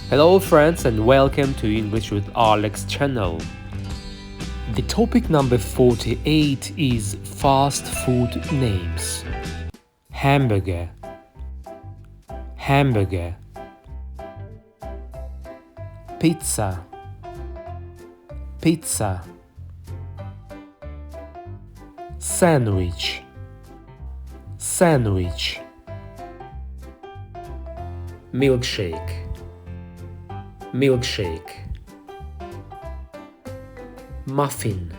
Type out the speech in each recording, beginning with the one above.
Hello friends and welcome to English with Alex channel. The topic number 48 is fast food names. Hamburger, hamburger. Pizza, pizza. Sandwich, sandwich. Milkshake, milkshake. Muffin,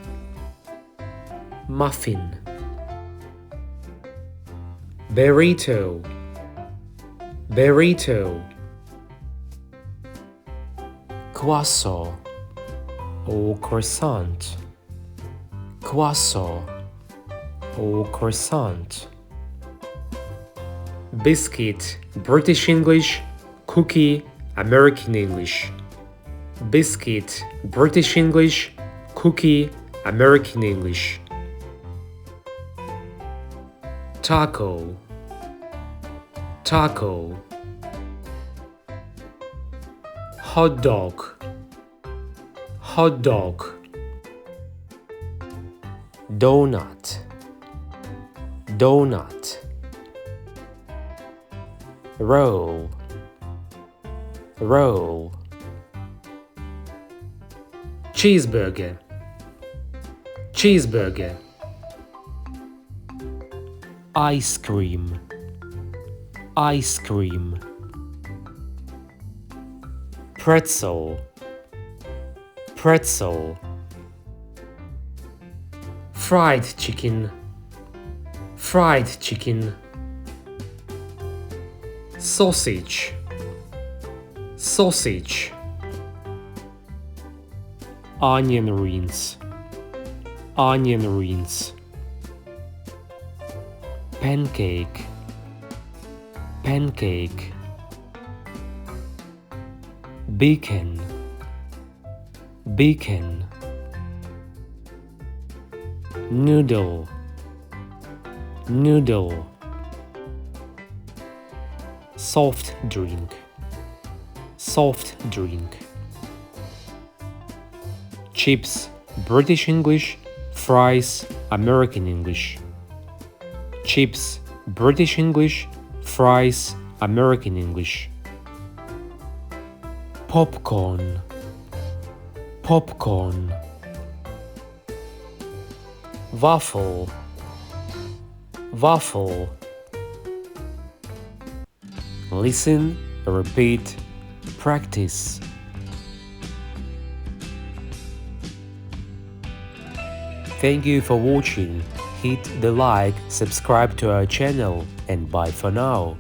muffin. Burrito, burrito. Croissant or croissant, croissant or croissant. Biscuit, British English. Cookie, American English. Biscuit, British English. Cookie, American English. Taco, taco. Hot dog, hot dog. Donut, donut. Roll, roll. Cheeseburger, cheeseburger. Ice cream, ice cream. Pretzel, pretzel. Fried chicken, fried chicken. Sausage, sausage. Onion rings, onion rings. Pancake, pancake. Bacon, bacon. Noodle, noodle. Soft drink, soft drink. Chips, British English. Fries, American English. Chips, British English. Fries, American English. Popcorn, popcorn. Waffle, waffle. Listen, repeat, practice. Thank you for watching. Hit the like, subscribe to our channel, and bye for now.